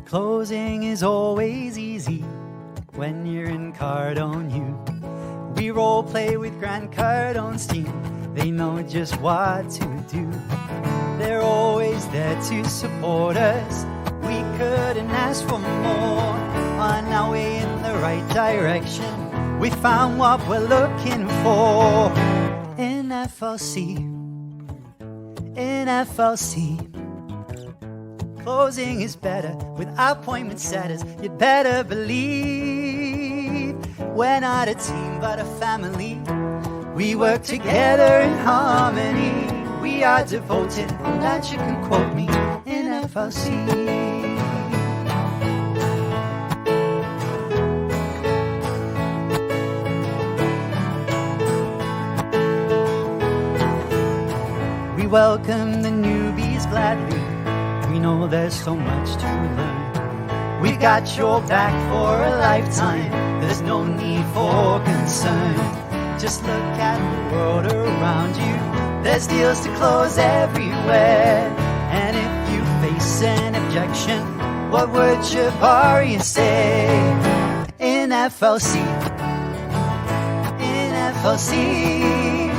Closing is always easy when you're in Cardone U. We role play with Grant Cardone's team. They know just what to do. They're always there to support us. We couldn't ask for more. On our way in the right direction, we found what we're looking for. In FLC, in FLC. Closing is better with appointment setters. You'd better believe we're not a team but a family. We work together in harmony. We are devoted, on that you can quote me, in FLC. We welcome the newbies gladly. We know there's so much to learn. We got your back for a lifetime. There's no need for concern. Just look at the world around you. There's deals to close everywhere. And if you face an objection, what would Jabari say? In FLC, in FLC,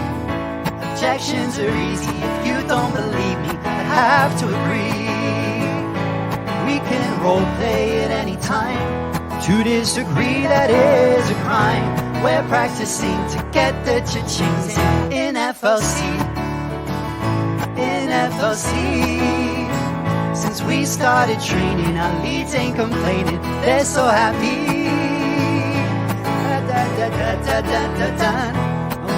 objections are easy. If you don't believe me, I have to agree. We can role play at any time. To disagree, that is a crime. We're practicing to get the cha-chings in FLC, in FLC. Since we started training, our leads ain't complaining. They're so happy.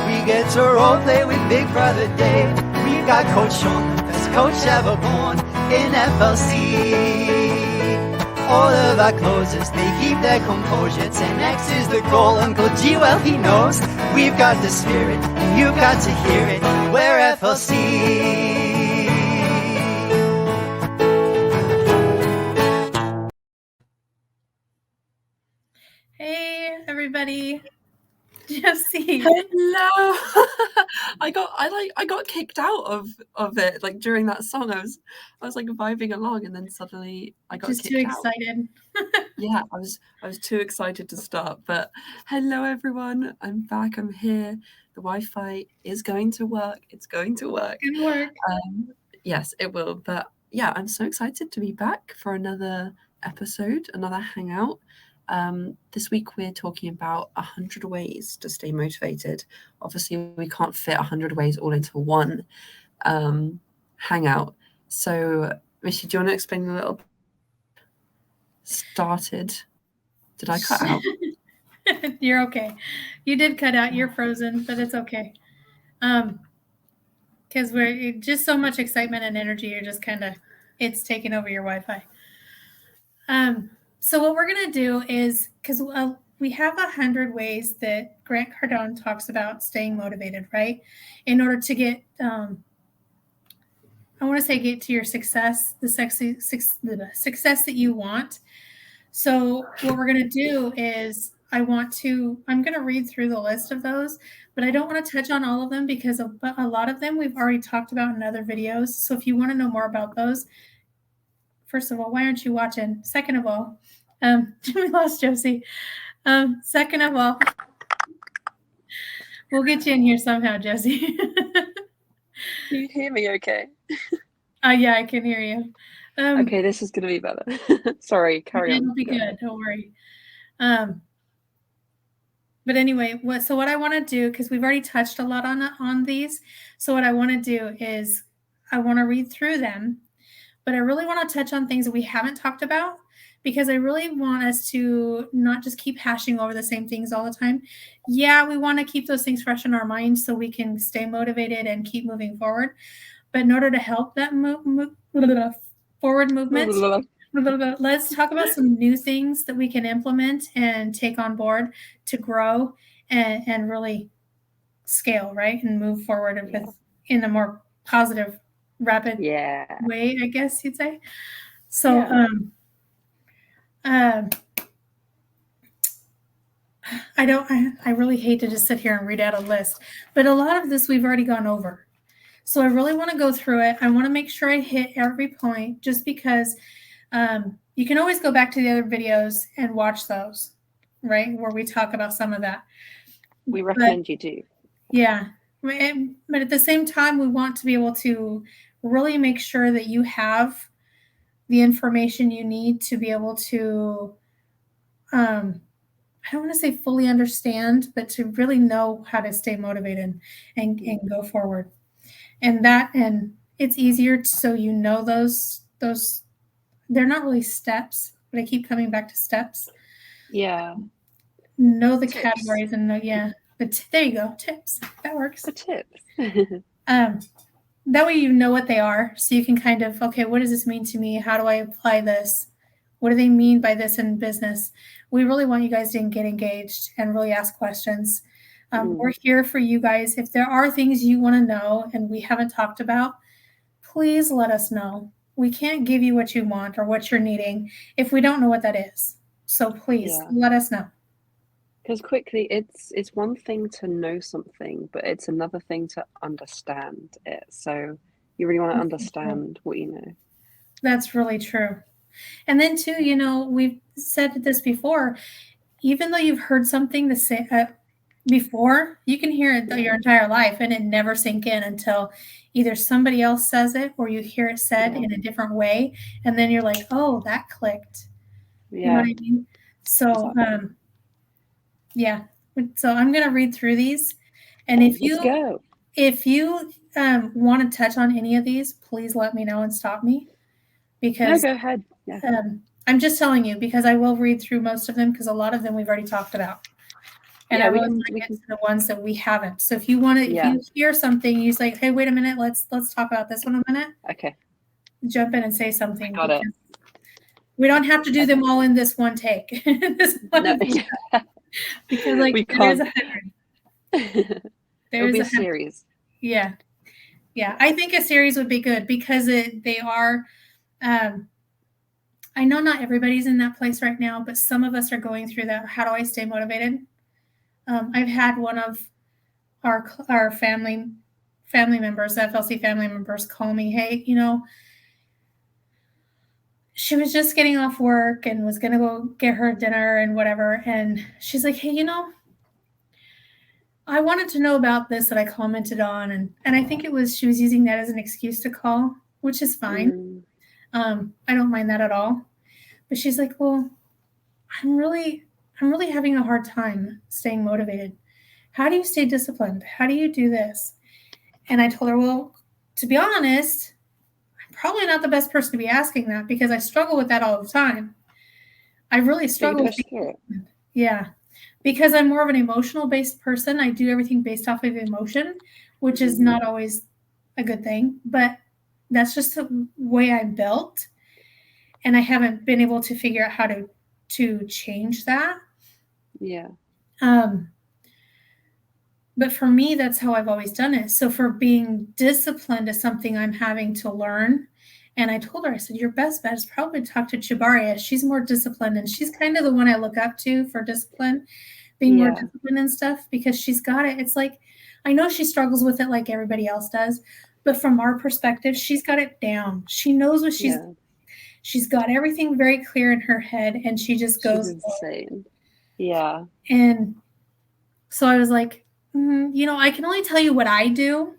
We get to role play with Big Brother Dave. We've got Coach Sean, the best coach ever born, in FLC. All of our closers, they keep their composure. 10X is the goal, Uncle G, well he knows. We've got the spirit, and you've got to hear it. We're FLC. Hey everybody, Josie. Hello. I got kicked out of it, like during that song. I was like vibing along, and then suddenly I got just kicked too out. excited. Yeah, I was too excited to start. But hello everyone, I'm back. I'm here. The Wi-Fi is going to work. It's going to work. Good work. Yes, it will. But yeah, I'm so excited to be back for another episode, another hangout. This week we're talking about 100 ways to stay motivated. Obviously, we can't fit 100 ways all into one hangout. So, Missy, do you want to explain a little? Started. Did I cut out? You're okay. You did cut out. You're frozen, but it's okay. Because we're just so much excitement and energy. You're just kind of, it's taking over your Wi-Fi. So what we're going to do is, because we have 100 ways that Grant Cardone talks about staying motivated, right? In order to get, I want to say get to your success, the success that you want. So what we're going to do is I'm going to read through the list of those, but I don't want to touch on all of them because a lot of them we've already talked about in other videos. So if you want to know more about those, first of all, why aren't you watching? Second of all, we lost Josie. Second of all, we'll get you in here somehow, Josie. Can you hear me okay? Yeah, I can hear you. Okay, this is going to be better. Sorry, carry on. It'll be good. Don't worry. But anyway, what I want to do, because we've already touched a lot on these, so what I want to do is I want to read through them, but I really want to touch on things that we haven't talked about, because I really want us to not just keep hashing over the same things all the time. Yeah, we want to keep those things fresh in our minds so we can stay motivated and keep moving forward. But in order to help that forward movement, let's talk about some new things that we can implement and take on board to grow and really scale, right? And move forward in a more positive, rapid way, I guess you'd say. So, I really hate to just sit here and read out a list, but a lot of this we've already gone over. So I really want to go through it. I want to make sure I hit every point, just because You can always go back to the other videos and watch those, right? Where we talk about some of that. We recommend you do. Yeah. But at the same time, we want to be able to really make sure that you have the information you need to be able to, I don't want to say fully understand, but to really know how to stay motivated and go forward. And it's easier so you know those they're not really steps, but I keep coming back to steps. Yeah. Know the Tips. categories and know, there you go, tips. That works. The tips. That way you know what they are, so you can kind of, okay, what does this mean to me? How do I apply this? What do they mean by this in business? We really want you guys to get engaged and really ask questions. We're here for you guys. If there are things you want to know and we haven't talked about, please let us know. We can't give you what you want or what you're needing if we don't know what that is. So please let us know. Because quickly, it's one thing to know something, but it's another thing to understand it. So you really want to understand what you know. That's really true. And then too, we've said this before, even though you've heard something to say before, you can hear it your entire life and it never sink in until either somebody else says it or you hear it said in a different way. And then you're like, oh, that clicked. You know what I mean? So, so I'm going to read through these. And if you want to touch on any of these, please let me know and stop me. Because go ahead. Yeah. I'm just telling you because I will read through most of them because a lot of them we've already talked about. And I really want to get to the ones that we haven't. So if you want to, if you hear something, you say, hey, wait a minute, let's talk about this one a minute. Okay. Jump in and say something. Got it. We don't have to do them all in this one take. Because we there's can't. It'll be a series. Yeah. Yeah. I think a series would be good because they are, I know not everybody's in that place right now, but some of us are going through that. How do I stay motivated? I've had one of our family members, FLC family members, call me, hey, she was just getting off work and was going to go get her dinner and whatever. And she's like, hey, I wanted to know about this that I commented on. And I think she was using that as an excuse to call, which is fine. I don't mind that at all. But she's like, well, I'm really having a hard time staying motivated. How do you stay disciplined? How do you do this? And I told her, well, to be honest, I'm probably not the best person to be asking that because I struggle with that all the time. I really struggle with it. Yeah. Because I'm more of an emotional based person. I do everything based off of emotion, which is not always a good thing, but that's just the way I'm built. And I haven't been able to figure out how to change that. Yeah. But for me, that's how I've always done it. So for being disciplined is something I'm having to learn. And I told her, I said, your best bet is probably to talk to Chibaria. She's more disciplined and she's kind of the one I look up to for discipline, being more disciplined and stuff because she's got it. It's like, I know she struggles with it like everybody else does, but from our perspective, she's got it down. She knows what she's got everything very clear in her head and she just goes. She's insane. Yeah. And so I was like, I can only tell you what I do,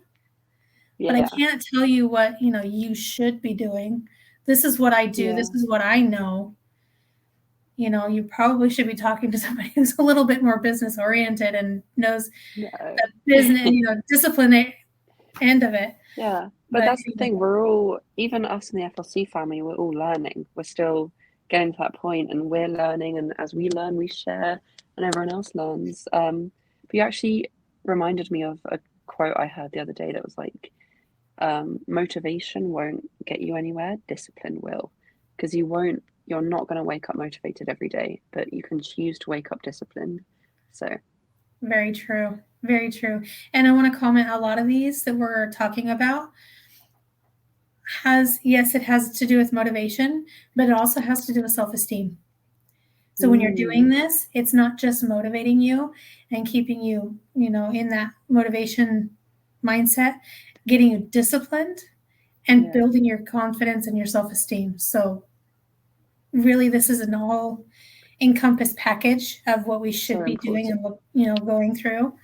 but I can't tell you what, you should be doing. This is what I do. Yeah. This is what I know. You probably should be talking to somebody who's a little bit more business oriented and knows the business, discipline end of it. Yeah. But that's the thing. We're all, even us in the FLC family, we're all learning. We're still getting to that point and we're learning. And as we learn, we share and everyone else learns. But you actually reminded me of a quote I heard the other day that was like, motivation won't get you anywhere, discipline will, because you're not going to wake up motivated every day, but you can choose to wake up disciplined. So very true. And I want to comment, a lot of these that we're talking about it has to do with motivation, but it also has to do with self-esteem. So when you're doing this, it's not just motivating you and keeping you, in that motivation mindset, getting you disciplined and building your confidence and your self-esteem. So really this is an all encompassed package of what we should So be doing and important. what, going through.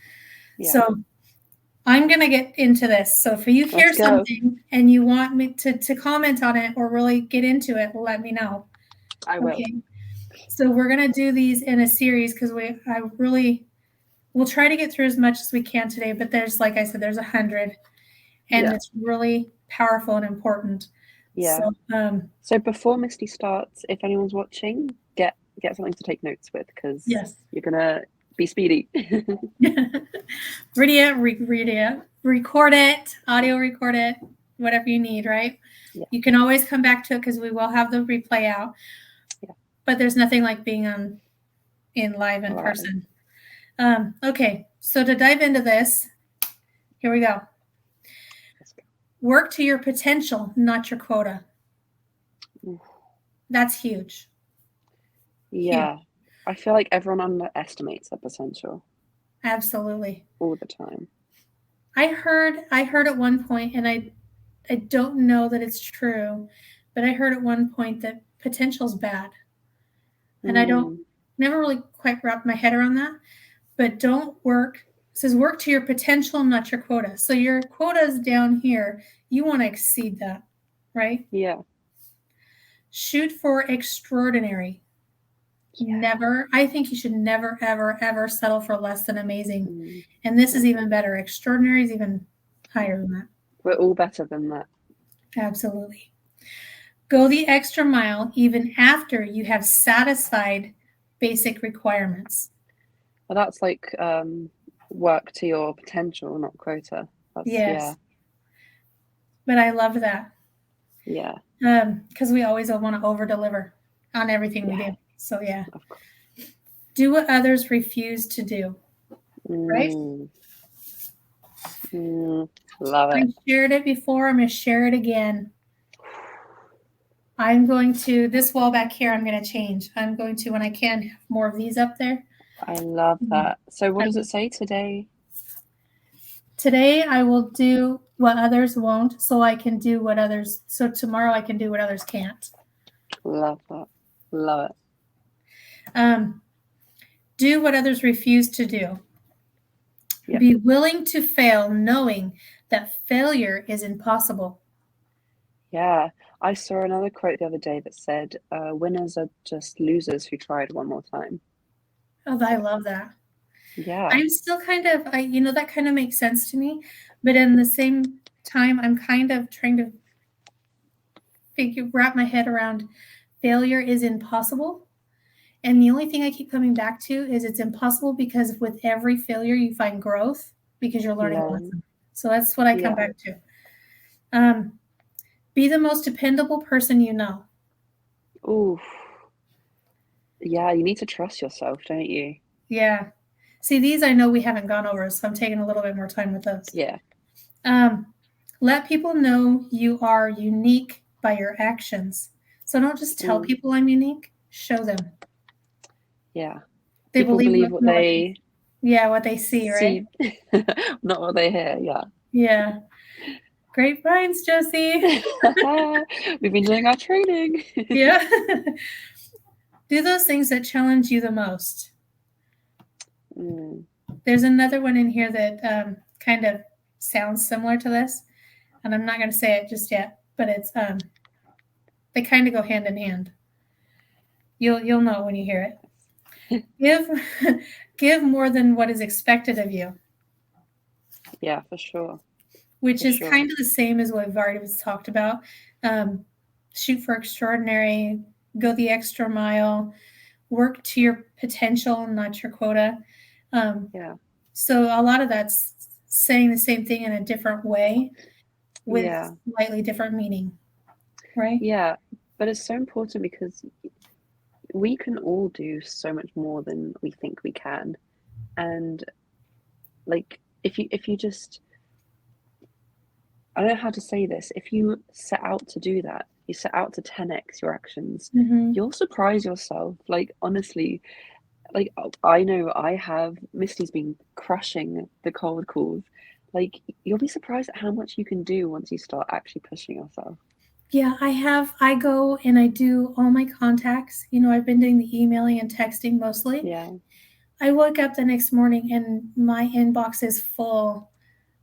Yeah. So I'm going to get into this. So if you hear Let's go. something and you want me to comment on it or really get into it, let me know. I will. Okay. So we're going to do these in a series because we'll try to get through as much as we can today, but there's, like I said, there's 100 and Yeah. it's really powerful and important. Yeah. So before Misty starts, if anyone's watching, get something to take notes with, because Yes. you're gonna be speedy. Read it, record it, audio record it, whatever you need, right? Yeah. You can always come back to it because we will have the replay out. Yeah. But there's nothing like being in live in person. Okay, so to dive into this, here we go. Let's go. Work to your potential, not your quota. Ooh. That's huge. Yeah. Huge. I feel like everyone underestimates their potential. Absolutely. All the time. I heard at one point, and I don't know that it's true, but I heard at one point that potential's bad. And I never really quite wrapped my head around that. But it says work to your potential, not your quota. So your quota is down here. You want to exceed that, right? Yeah. Shoot for extraordinary. Yeah. I think you should never, ever, ever settle for less than amazing. And this is even better. Extraordinary is even higher than that. We're all better than that. Absolutely. Go the extra mile even after you have satisfied basic requirements. Well, that's like work to your potential, not quota. Yes. Yeah. But I love that. Yeah. Because we always want to over-deliver on everything we do. So, yeah. Of course. Do what others refuse to do. Right? Love it. I shared it before. I'm going to share it again. I'm going to, this wall back here, I'm going to change. I'm going to, when I can, have more of these up there. I love that. So what does it say today? Today I will do what others won't, so I can do what others, so tomorrow I can do what others can't. Love that. Love it. Do what others refuse to do. Yep. Be willing to fail, knowing that failure is impossible. Yeah. I saw another quote the other day that said, winners are just losers who tried one more time. Oh, I love that. Yeah. I'm still kind of, that kind of makes sense to me. But in the same time, I'm kind of trying to wrap my head around failure is impossible. And the only thing I keep coming back to is it's impossible because with every failure, you find growth because you're learning a lesson. So that's what I come back to. Be the most dependable person you know. Ooh. Yeah, you need to trust yourself, don't you? Yeah. See, these I know we haven't gone over, so I'm taking a little bit more time with those. Yeah. Let people know you are unique by your actions. So don't just tell people I'm unique, show them. Yeah. They people believe what they what they see, right? Not what they hear, yeah. Yeah. Great minds, Josie. We've been doing our training. Yeah. Do those things that challenge you the most. There's another one in here that kind of sounds similar to this, and I'm not going to say it just yet, but it's they kind of go hand in hand. You'll know when you hear it. Give more than what is expected of you. Yeah, for sure. Which is kind of the same as what we've already talked about. Shoot for extraordinary, go the extra mile, work to your potential, not your quota. So a lot of that's saying the same thing in a different way with slightly different meaning, right? Yeah, but it's so important because we can all do so much more than we think we can. And like, if you just, I don't know how to say this, if you set out to do that, you set out to 10x your actions, you'll surprise yourself. Like, honestly, like, I know I have, Misty's been crushing the cold calls. Like, you'll be surprised at how much you can do once you start actually pushing yourself. Yeah, I go and I do all my contacts. I've been doing the emailing and texting mostly. Yeah. I woke up the next morning and my inbox is full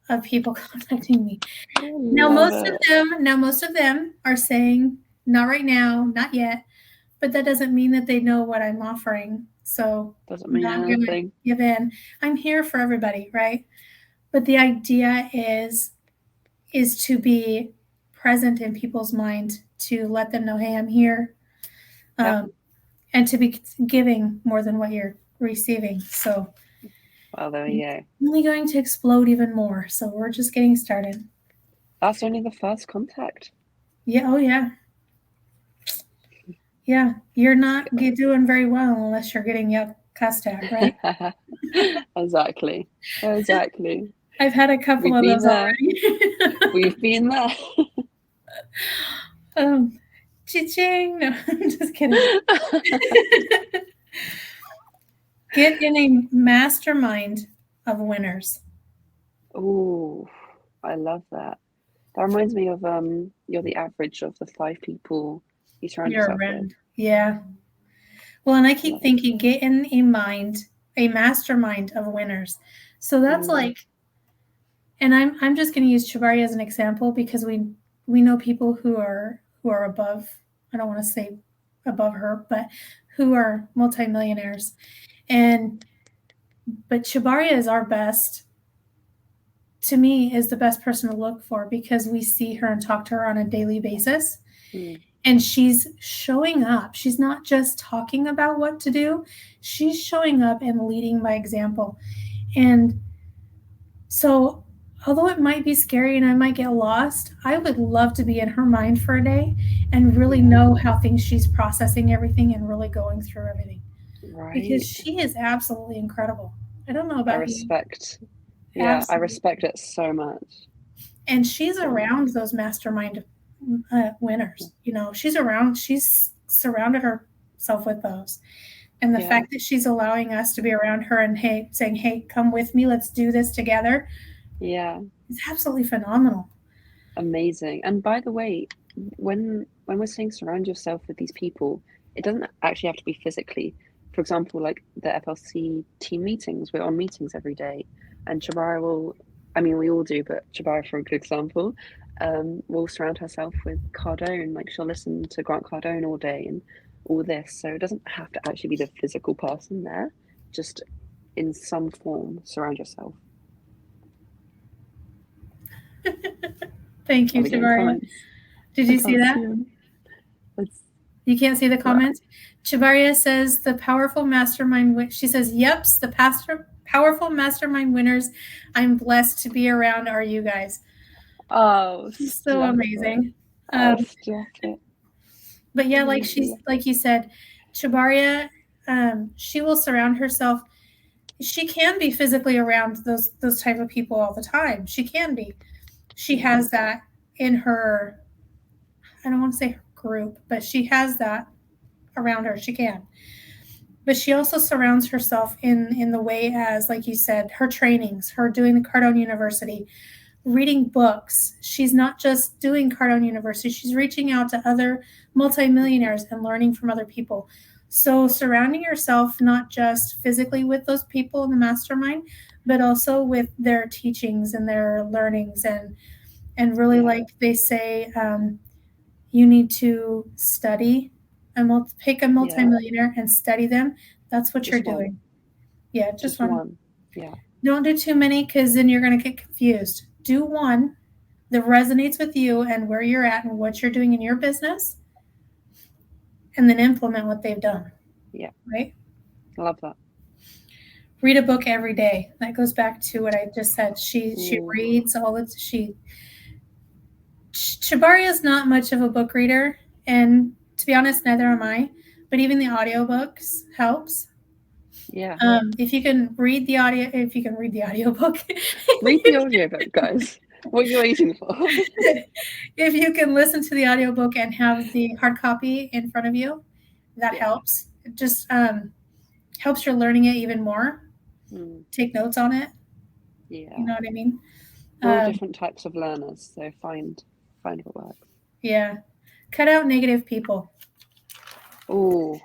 of people contacting me. I love it. Now most of them are saying, not right now, not yet, but that doesn't mean that they know what I'm offering. So Doesn't I'm mean not going to anything. give in. I'm here for everybody, right? But the idea is to be present in people's mind, to let them know, hey, I'm here, Yep. and to be giving more than what you're receiving. So Well, there we go. only going to explode even more. So we're just getting started. That's only the first contact. Yeah. Oh, yeah. Yeah. You're not doing very well unless you're getting cussed at, right? Exactly. I've had a couple We've of been those there. already. We've been there. Cha-ching. No, I'm just kidding. Get in a mastermind of winners. Oh, I love that. That reminds me of you're the average of the 5 people you surround You're yourself with. around. Yeah. Well, and I keep Love it. thinking, get in a mastermind of winners. So that's like, and I'm just going to use Shibari as an example because we know people who are above. I don't want to say above her, but who are multimillionaires, but Shibaria is our best. To me, is the best person to look for because we see her and talk to her on a daily basis. And she's showing up. She's not just talking about what to do. She's showing up and leading by example. And so, although it might be scary and I might get lost, I would love to be in her mind for a day and really know how she's processing everything and really going through everything. Right. Because she is absolutely incredible. I don't know about I respect. Yeah, I respect it so much. And she's around those mastermind winners. She's surrounded herself with those. And the fact that she's allowing us to be around her and saying, hey, come with me, let's do this together. Yeah. It's absolutely phenomenal. Amazing. And by the way, when we're saying surround yourself with these people, it doesn't actually have to be physically. For example, like the FLC team meetings, we're on meetings every day. And Chabara we all do, but Chabara, for a good example, will surround herself with Cardone. Like she'll listen to Grant Cardone all day and all this. So it doesn't have to actually be the physical person there. Just in some form, surround yourself. Thank you, Chabaria. Did you see that? You can't see the comments? Chabaria says the powerful mastermind. She says, "Yeps, the powerful mastermind winners. I'm blessed to be around. Are you guys?" Oh, so amazing. But yeah, like you said, Chabaria, she will surround herself. She can be physically around those type of people all the time. She can be. She has that in her. I don't want to say her group, but she has that around her. She can. But she also surrounds herself in the way as, like you said, her trainings, her doing the Cardone University, reading books. She's not just doing Cardone University. She's reaching out to other multimillionaires and learning from other people. So surrounding yourself not just physically with those people in the mastermind, but also with their teachings and their learnings and really like they say, you need to study and pick a multimillionaire and study them. That's what you're doing. Yeah, just one. Yeah. Don't do too many because then you're going to get confused. Do one that resonates with you and where you're at and what you're doing in your business, and then implement what they've done. Yeah. Right? I love that. Read a book every day. That goes back to what I just said. She reads all that Chabaria is not much of a book reader, and to be honest, neither am I. But even the audiobooks helps. Yeah. If you can read the audiobook, read the audiobook, guys. What are you waiting for? If you can listen to the audiobook and have the hard copy in front of you, that helps. It just helps your learning it even more. Take notes on it. Yeah. You know what I mean? We're all different types of learners, so find what works. Yeah. Cut out negative people. Oh,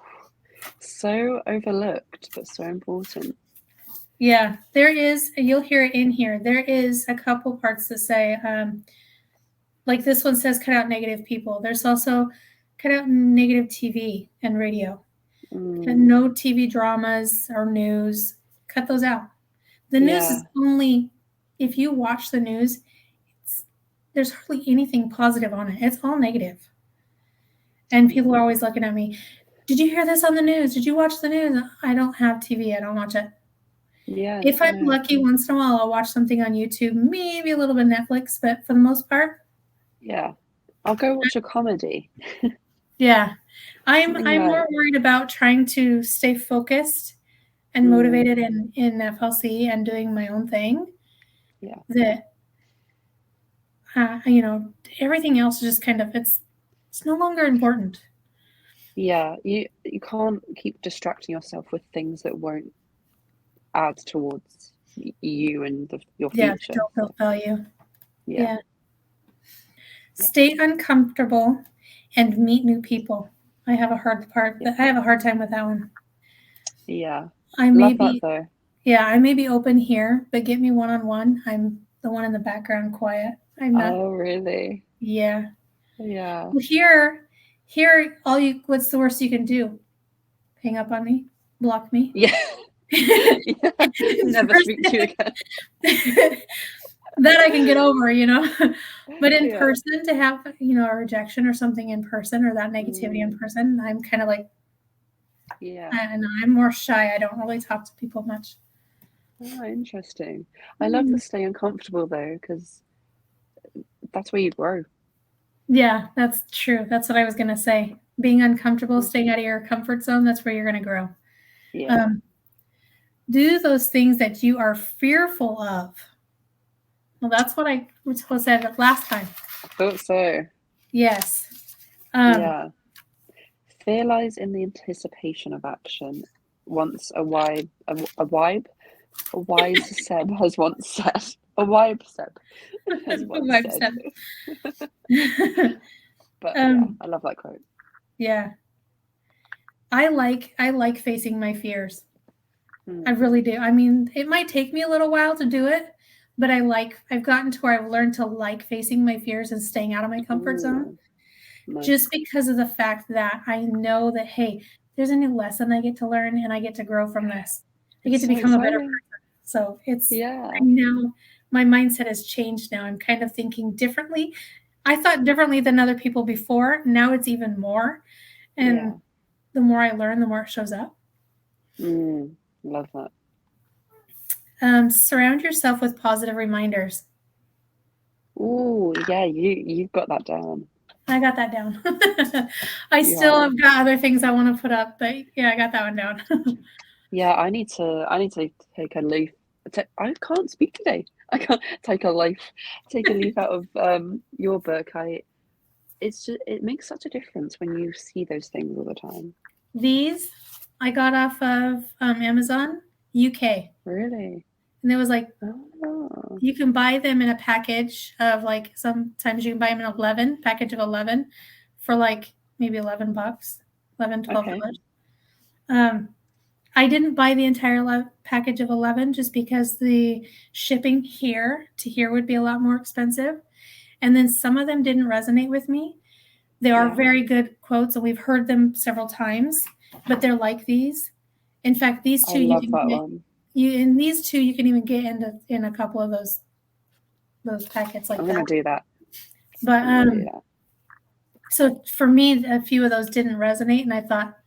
so overlooked, but so important. Yeah, there is, you'll hear it in here. There is a couple parts that say, like this one says, cut out negative people. There's also cut out negative TV and radio. And no TV dramas or news. Cut those out. The news is only, if you watch the news, there's hardly anything positive on it. It's all negative. And people are always looking at me, did you hear this on the news? Did you watch the news? I don't have TV. I don't watch it. Yeah. If I'm lucky, once in a while, I'll watch something on YouTube, maybe a little bit of Netflix, but for the most part. Yeah. I'll go watch a comedy. Yeah. I'm more worried about trying to stay focused and motivated in FLC and doing my own thing. Yeah. That, everything else is just kind of, it's no longer important. Yeah. You can't keep distracting yourself with things that won't add towards you and your future. Yeah, don't build value. Yeah. Stay uncomfortable and meet new people. I have a hard time with that one. Yeah. I love that though. Yeah, I may be open here, but get me one-on-one. I'm the one in the background, quiet. I'm not. Oh, really? Yeah. Yeah. Well, here, what's the worst you can do? Hang up on me? Block me? Yeah. Never speak to you again. That I can get over, But in person, to have, a rejection or something in person, or that negativity in person, I'm kind of like, and I'm more shy. I don't really talk to people much. Oh, interesting. I love to stay uncomfortable though, because that's where you grow. Yeah, that's true. That's what I was going to say. Being uncomfortable, staying out of your comfort zone, that's where you're going to grow. Yeah. Do those things that you are fearful of. Well, that's what I said last time. I thought so. Yes. Yeah. Fear lies in the anticipation of action. Once a wise Seb has once said. A wibe Seb has once said. But I love that quote. Yeah. I like facing my fears. I really do. I mean, it might take me a little while to do it, but I've gotten to where I've learned to like facing my fears and staying out of my comfort zone. Nice. Just because of the fact that I know that, hey, there's a new lesson I get to learn and I get to grow from this. I get to become a better person. So now my mindset has changed now. I'm kind of thinking differently. I thought differently than other people before. Now it's even more. And the more I learn, the more it shows up. Love that. Surround yourself with positive reminders. Ooh, yeah, you've got that down. I got that down. I still have got other things I want to put up, but I got that one down. Yeah, I need to take a leaf. I can't speak today. I can't take a leaf out of your book. It makes such a difference when you see those things all the time. These I got off of Amazon UK. Really? And it was like, you can buy them in a package of sometimes you can buy them in package of 11 for maybe $11, $12. I didn't buy the entire package of 11 just because the shipping here to here would be a lot more expensive. And then some of them didn't resonate with me. They are very good quotes, and we've heard them several times, but they're like these. In fact, these two you can even get in a couple of those packets like that. I'm gonna do that. But so for me, a few of those didn't resonate, and I thought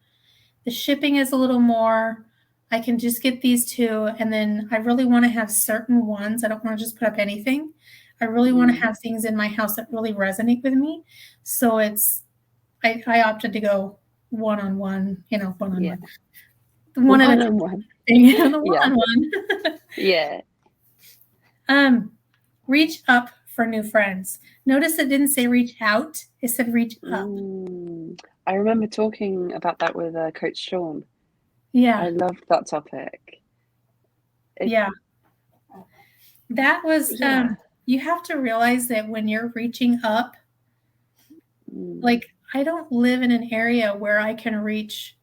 the shipping is a little more. I can just get these two, and then I really want to have certain ones. I don't want to just put up anything. I really want to have things in my house that really resonate with me. So I opted to go one-on-one, one-on-one. One-on-one. One-on-one. Yeah. Reach up for new friends. Notice it didn't say reach out. It said reach up. I remember talking about that with Coach Sean. Yeah. I loved that topic. That was, you have to realize that when you're reaching up, I don't live in an area where I can reach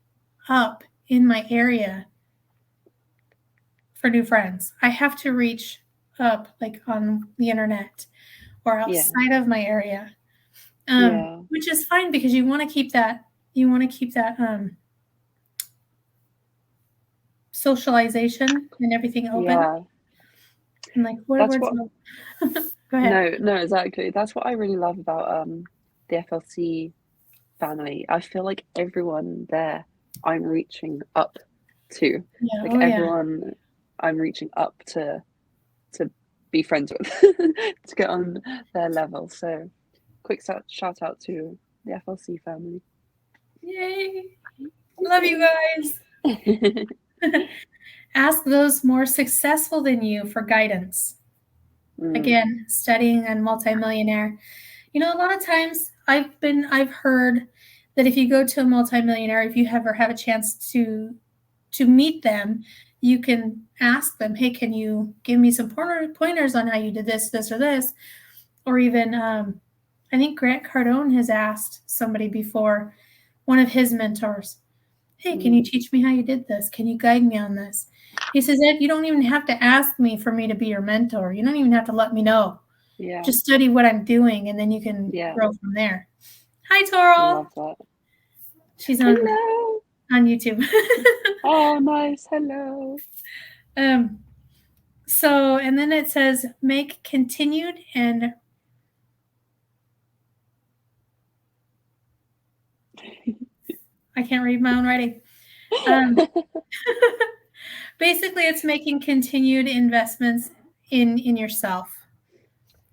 up in my area for new friends. I have to reach up like on the internet or outside of my area. Which is fine because you want to keep that socialization and everything open. Yeah. And like what words? Go ahead. No, exactly. That's what I really love about the FLC family. I feel like everyone there I'm reaching up to. Yeah. Like Oh, everyone I'm reaching up to be friends with, to get on their level. So quick shout out to the FLC family. Yay. Love you guys. Ask those more successful than you for guidance. Again, studying and multimillionaire. You know, a lot of times I've heard that if you go to a multimillionaire, if you ever have a chance to meet them, you can ask them, hey, can you give me some pointers on how you did this, this, or this? Or even, I think Grant Cardone has asked somebody before, one of his mentors, hey, can you teach me how you did this? Can you guide me on this? He says, Ed, you don't even have to ask me for me to be your mentor. You don't even have to let me know. Yeah. Just study what I'm doing, and then you can grow from there. Hi, Toral. I love that. She's on YouTube. Oh, nice. Hello. So, and then it says, make continued and I can't read my own writing. Basically, it's making continued investments in yourself,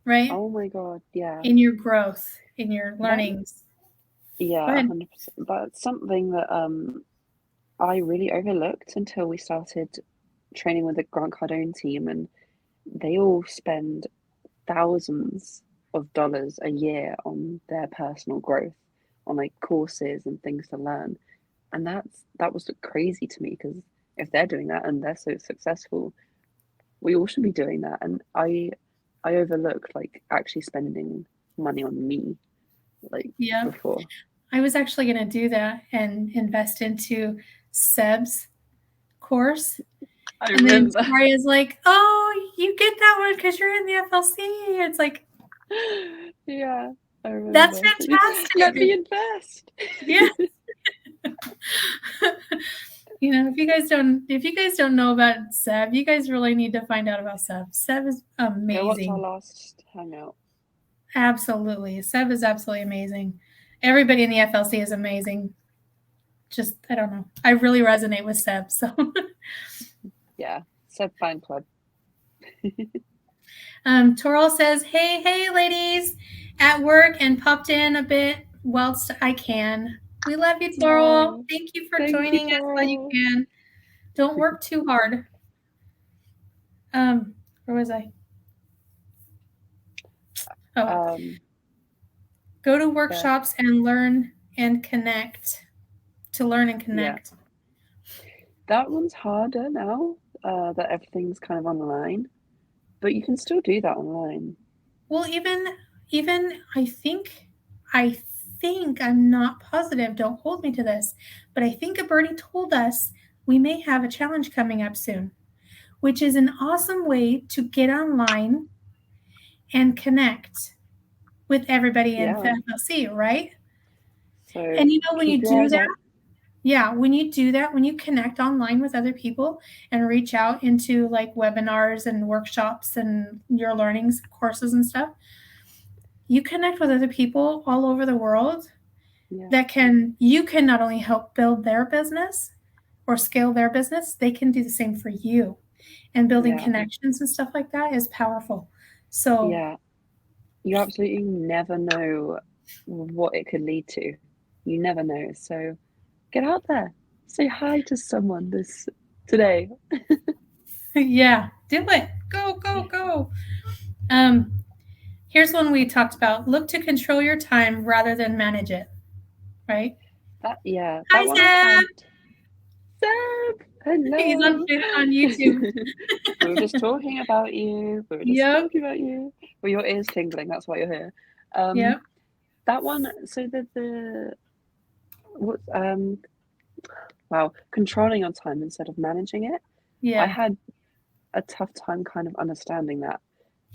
right? Oh my God, yeah. In your growth, in your learnings. Yeah, 100%. That's something that I really overlooked until we started training with the Grant Cardone team, and they all spend thousands of dollars a year on their personal growth, on like courses and things to learn. And that was crazy to me, because if they're doing that and they're so successful, we all should be doing that. And I overlooked like actually spending money on me, like before. I was actually going to do that and invest into Seb's course. And then Maria's like, oh, you get that one because you're in the FLC. It's like, yeah, I remember. That's fantastic. Let me invest. Yeah. You know, if you guys don't know about Seb, you guys really need to find out about Seb. Seb is amazing. Go watch our last hangout. Absolutely. Seb is absolutely amazing. Everybody in the FLC is amazing. Just, I don't know. I really resonate with Seb. So yeah, Seb fan club. Toral says, hey, ladies, at work and popped in a bit whilst I can. We love you, Toral. Thank you for joining us while you can. Don't work too hard. Where was I? Go to workshops and learn and connect. To learn and connect. Yeah. That one's harder now that everything's kind of online, but you can still do that online. Well, even I think I'm not positive. Don't hold me to this, but I think a birdie told us we may have a challenge coming up soon, which is an awesome way to get online and connect with everybody in FLC, right? So and you know, when you do that, when you do that, when you connect online with other people and reach out into like webinars and workshops and your learnings courses and stuff, you connect with other people all over the world that you can not only help build their business or scale their business, they can do the same for you. And building connections and stuff like that is powerful. So yeah, you absolutely never know what it could lead to. You never know. So get out there, say hi to someone today. Yeah, do it. Go. Here's one we talked about. Look to control your time rather than manage it. Right? Hi, Seb. Seb, hello. He's on YouTube. We were just talking about you. Well, your ear's tingling. That's why you're here. that one. So what wow, controlling your time instead of managing it. I Yeah. had a tough time kind of understanding that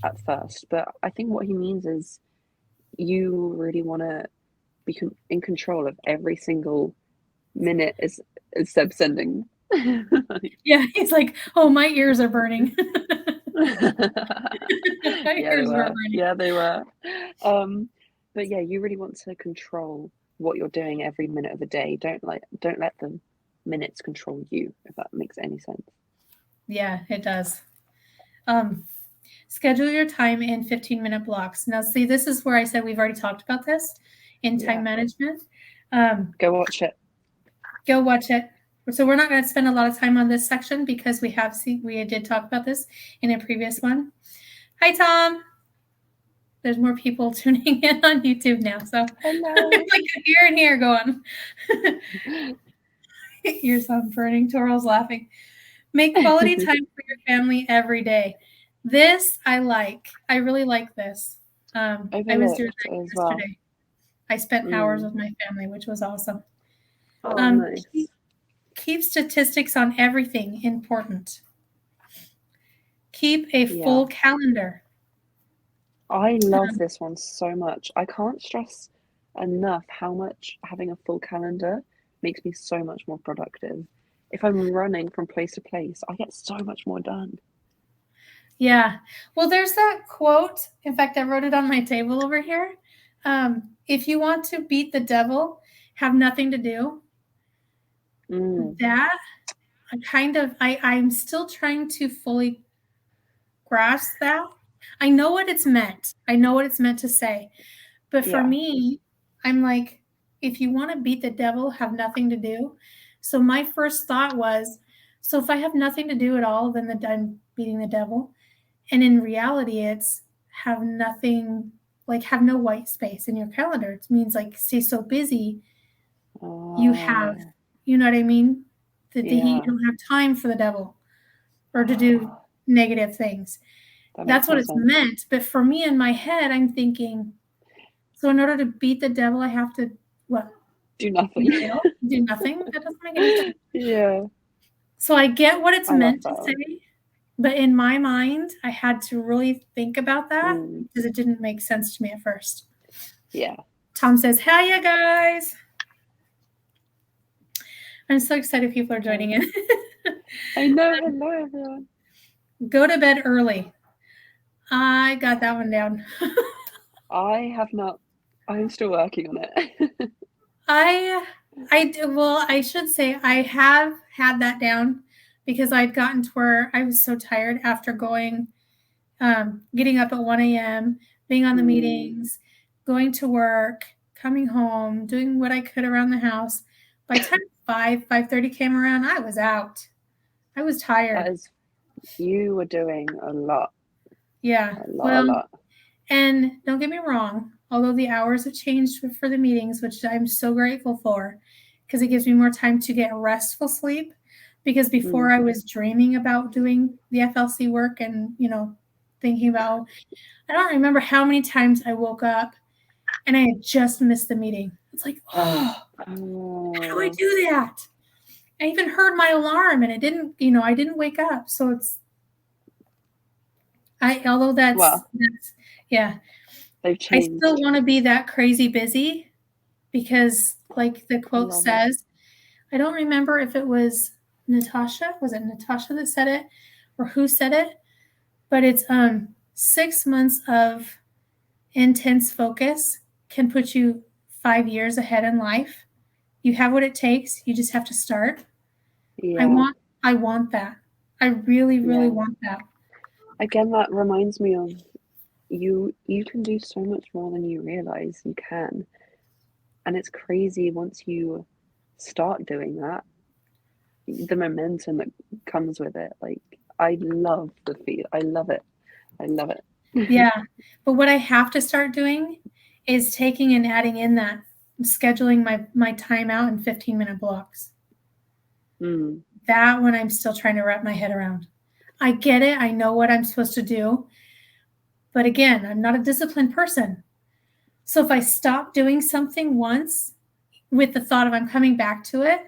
at first, but I think what he means is you really want to be in control of every single minute is instead of sending. Yeah, he's like, oh, my ears are burning. My Yeah, they ears are were. burning. Yeah, they were. But yeah, you really want to control what you're doing every minute of the day. Don't let the minutes control you, if that makes any sense. Yeah, it does. Schedule your time in 15-minute blocks. Now, see, this is where I said we've already talked about this in time management. Go watch it. Go watch it. So we're not going to spend a lot of time on this section because we did talk about this in a previous one. Hi, Tom. There's more people tuning in on YouTube now, so Hello. it's like you're in here going. Ears on burning. Toral's laughing. Make quality time for your family every day. This I like. I really like this. I was doing that as yesterday. well. I spent hours with my family, which was awesome. Oh, nice. Keep statistics on everything important. Keep a full calendar. I love this one so much. I can't stress enough how much having a full calendar makes me so much more productive. If I'm running from place to place, I get so much more done. Yeah. Well, there's that quote. In fact, I wrote it on my table over here. If you want to beat the devil, have nothing to do. That I'm still trying to fully grasp that. I know what it's meant. I know what it's meant to say. But for me, I'm like, if you want to beat the devil, have nothing to do. So my first thought was, so if I have nothing to do at all, then I'm beating the devil. And in reality, it's have nothing, like have no white space in your calendar. It means like stay so busy, you have, you know what I mean? That you don't have time for the devil or to do negative things. That's what it's meant. But for me in my head, I'm thinking, so in order to beat the devil, I have to what? Do nothing. Do nothing? That doesn't make any sense. Yeah. So I get what it's meant to say, but in my mind, I had to really think about that because it didn't make sense to me at first. Yeah. Tom says, "Hiya, guys." I'm so excited people are joining in. I know. Hello, everyone. Go to bed early. I got that one down. I have not. I'm still working on it. I should say I have had that down because I'd gotten to where I was so tired after getting up at 1 a.m., being on the meetings, going to work, coming home, doing what I could around the house. By the time 5:30 came around, I was out. I was tired. You were doing a lot. Yeah. A lot. And don't get me wrong, although the hours have changed for the meetings, which I'm so grateful for, because it gives me more time to get restful sleep. Because before I was dreaming about doing the FLC work and, thinking about, I don't remember how many times I woke up and I had just missed the meeting. It's like, how do I do that? I even heard my alarm and it didn't, I didn't wake up. So yeah. They've changed. I still want to be that crazy busy because, like the quote says, I don't remember if it was Natasha. Was it Natasha that said it or who said it? But it's 6 months of intense focus can put you 5 years ahead in life. You have what it takes. You just have to start. Yeah. I want that. I really, really want that. Again, that reminds me of you can do so much more than you realize you can. And it's crazy once you start doing that, the momentum that comes with it. Like, I love the feed. I love it. Yeah. But what I have to start doing is taking and adding in that, scheduling my time out in 15-minute blocks. That one I'm still trying to wrap my head around. I get it. I know what I'm supposed to do. But again, I'm not a disciplined person. So if I stop doing something once with the thought of I'm coming back to it,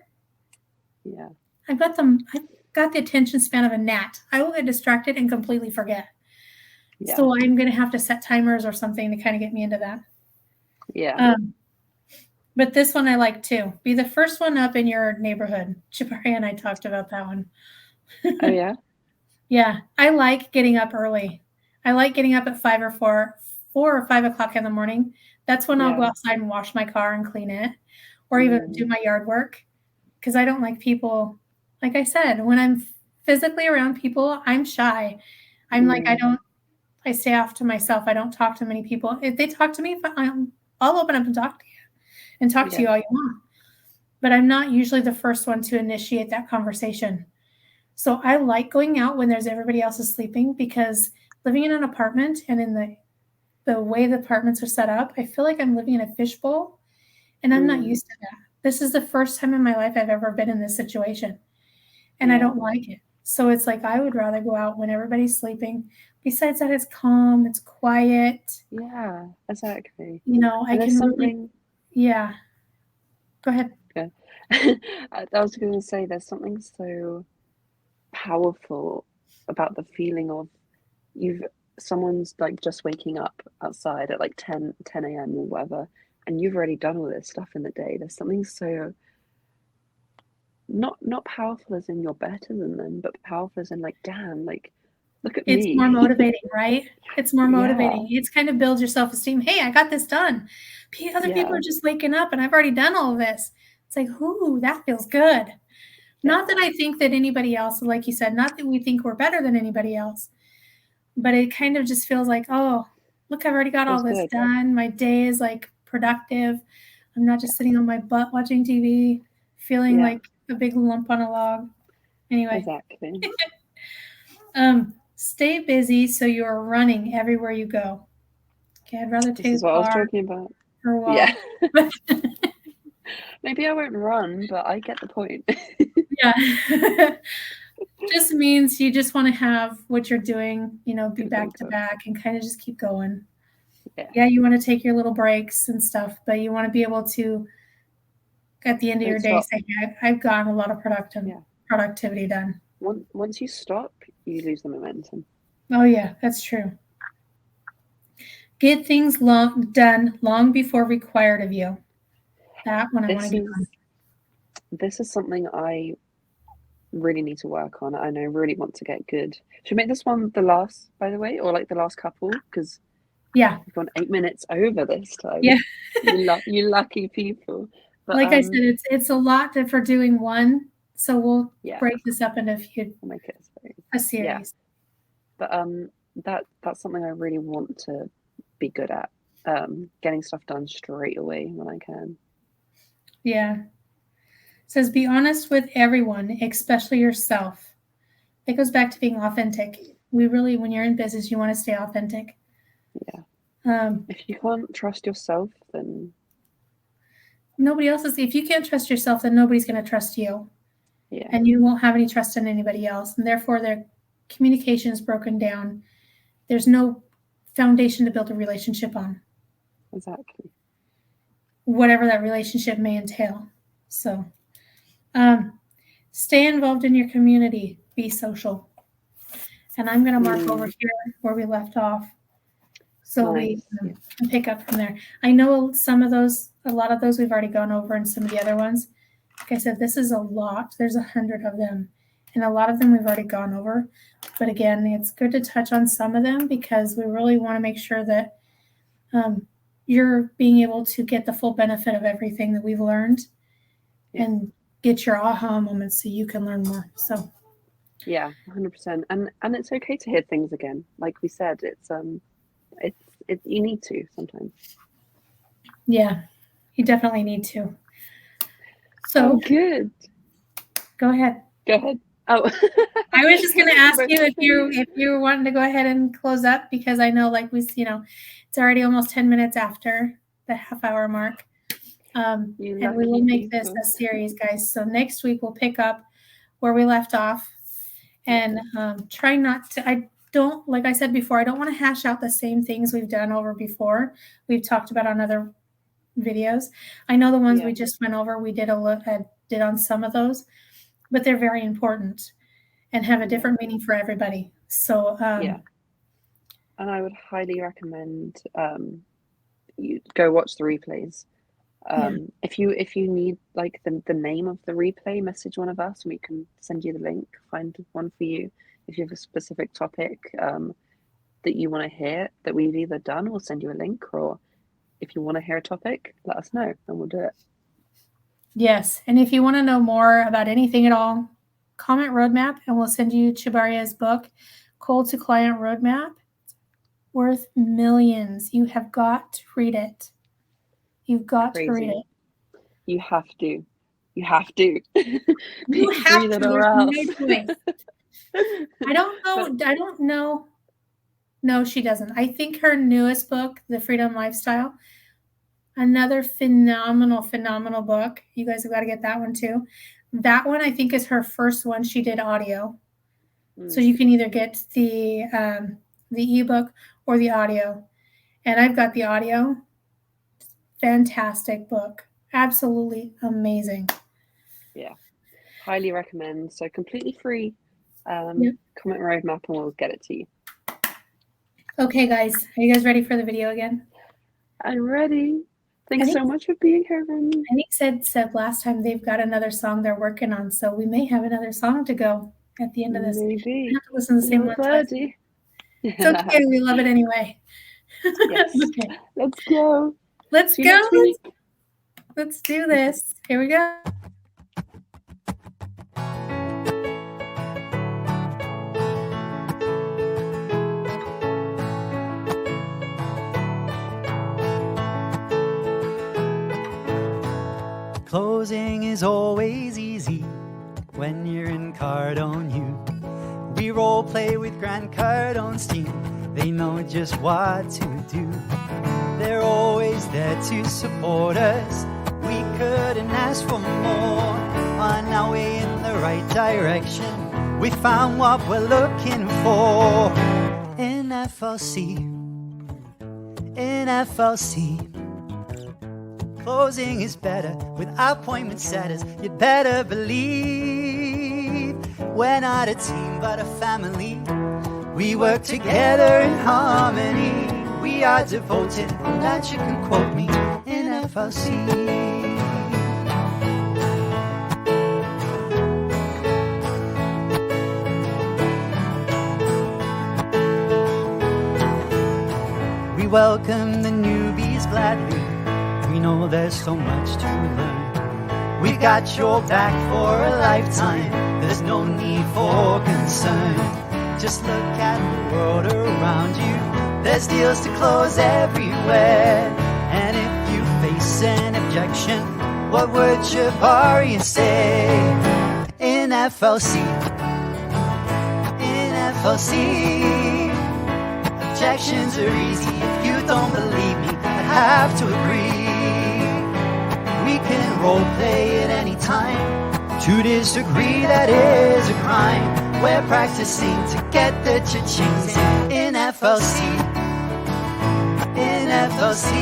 Yeah. I've got the attention span of a gnat. I will get distracted and completely forget. Yeah. So I'm going to have to set timers or something to kind of get me into that. Yeah. But this one I like too. Be the first one up in your neighborhood. Chipari and I talked about that one. Oh, yeah? Yeah, I like getting up early. I like getting up at 4 or 5 o'clock in the morning. That's when I'll go Yeah. outside and wash my car and clean it, or even do my yard work. Because I don't like people. Like I said, when I'm physically around people, I'm shy. I'm like, I stay off to myself. I don't talk to many people. If they talk to me, I'll open up and talk to you and talk to you all you want. But I'm not usually the first one to initiate that conversation. So I like going out when there's everybody else is sleeping, because living in an apartment and in the way the apartments are set up, I feel like I'm living in a fishbowl, and I'm not used to that. This is the first time in my life I've ever been in this situation, and I don't like it. So it's like I would rather go out when everybody's sleeping. Besides that, it's calm, it's quiet. Yeah, exactly. You know, I can really, yeah. Go ahead. Okay. I was going to say there's something so powerful about the feeling of someone's like just waking up outside at like 10 a.m. or whatever, and you've already done all this stuff in the day. There's something so not powerful as in you're better than them, but powerful as in like, damn, like look at It's me. more motivating, right? It's more Yeah. motivating. It's kind of builds your self-esteem. Hey, I got this done. Other people are just waking up and I've already done all of this. It's like, ooh, that feels good. Not that I think that anybody else, like you said, not that we think we're better than anybody else, but it kind of just feels like, oh, look, I've already got all this done. My day is like productive. I'm not just sitting on my butt watching TV, feeling like a big lump on a log. Anyway. Exactly. Stay busy so you're running everywhere you go. Okay, I'd rather take This is what I was talking about. or walk. Yeah. Maybe I won't run, but I get the point. Yeah. Just means you just want to have what you're doing, you know, be back to back and kind of just keep going. Yeah, you want to take your little breaks and stuff, but you want to be able to, at the end of your day, say, I've gotten a lot of productivity done. Once you stop, you lose the momentum. Oh, yeah, that's true. Get things done long before required of you. That one I want to get on. This is something I really need to work on, and I really want to get good. Should we make this one the last, by the way, or like the last couple? Because we've gone 8 minutes over this time. Yeah. you lucky people. But, like I said, it's a lot for doing one, so we'll break this up into we'll make it a series. Yeah. But that's something I really want to be good at. Getting stuff done straight away when I can. Yeah. It says, be honest with everyone, especially yourself. It goes back to being authentic. When you're in business, you want to stay authentic. Yeah. If you can't trust yourself, then nobody else is. If you can't trust yourself, then nobody's going to trust you. Yeah. And you won't have any trust in anybody else. And therefore, their communication is broken down. There's no foundation to build a relationship on. Exactly. Whatever that relationship may entail. So, stay involved in your community. Be social. And I'm going to mark over here where we left off. So we can pick up from there. I know a lot of those we've already gone over, and some of the other ones. Like I said, this is a lot. There's 100 of them. And a lot of them we've already gone over. But again, it's good to touch on some of them because we really want to make sure that you're being able to get the full benefit of everything that we've learned and get your aha moments so you can learn more. So yeah, 100%. And it's okay to hear things again. Like we said, it's you need to sometimes. Yeah, you definitely need to. So good. Go ahead. Oh, I was just going to ask you if you were wanting to go ahead and close up, because I know it's already almost 10 minutes after the half-hour mark. And we will make this a series, guys. So next week we'll pick up where we left off, and try not to. I don't, like I said before, I don't want to hash out the same things we've done over before. We've talked about on other videos. I know the ones we just went over, we did a look at, did on some of those, but they're very important and have a different meaning for everybody. So and I would highly recommend you go watch the replays. If you need like the name of the replay, message one of us and we can send you the link, find one for you. If you have a specific topic that you want to hear that we've either done, we'll send you a link, or if you want to hear a topic, let us know and we'll do it. Yes, and if you want to know more about anything at all, comment Roadmap and we'll send you Chibaria's book, Cold to Client Roadmap. Worth millions. You have got to read it. You've got to read it. You have to. You have to. You have to. There's no choice. I don't know. No, she doesn't. I think her newest book, The Freedom Lifestyle, another phenomenal book. You guys have got to get that one too. That one I think is her first one she did audio. So you can either get the ebook or the audio. And I've got the audio. Fantastic book. Absolutely amazing. Yeah. Highly recommend. So completely free. Comment Roadmap and we'll get it to you. Okay, guys. Are you guys ready for the video again? I'm ready. Thanks so much for being here, Randy. I think said last time they've got another song they're working on, so we may have another song to go at the end of this. Maybe. I have to listen to the same one twice. It's okay. We love it anyway. Yes. Okay. Let's go. Let's go. Let's do this. Here we go. Closing is always easy when you're in Cardone U. We role play with Grant Cardone's team. They know just what to do. They're always there to support us. We couldn't ask for more. On our way in the right direction, we found what we're looking for. In FLC, in FLC. Closing is better with appointment setters. You'd better believe we're not a team but a family. We work together in harmony. We are devoted, on that you can quote me, in FLC. We welcome the newbies gladly. We know there's so much to learn. We've got your back for a lifetime. There's no need for concern. Just look at the world around you. There's deals to close everywhere. And if you face an objection, what would Jabari say? In FLC, in FLC, objections are easy. If you don't believe me, I have to agree. We can role play at any time. To disagree, that is a crime. We're practicing to get the cha-chings in FLC. In FLC.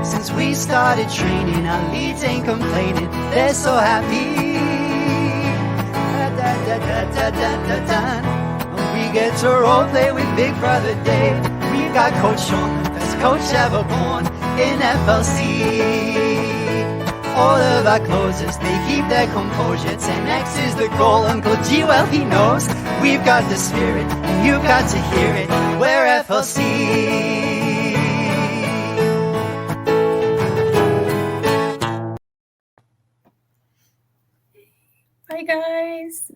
Since we started training, our leads ain't complaining. They're so happy. We get to role play with Big Brother Dave. We've got Coach Sean, the best coach ever born in FLC. All of our closers, they keep their composure. 10x is the goal, Uncle G, well he knows. We've got the spirit, and you've got to hear it. We're FLC. Bye guys.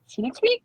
See you next week.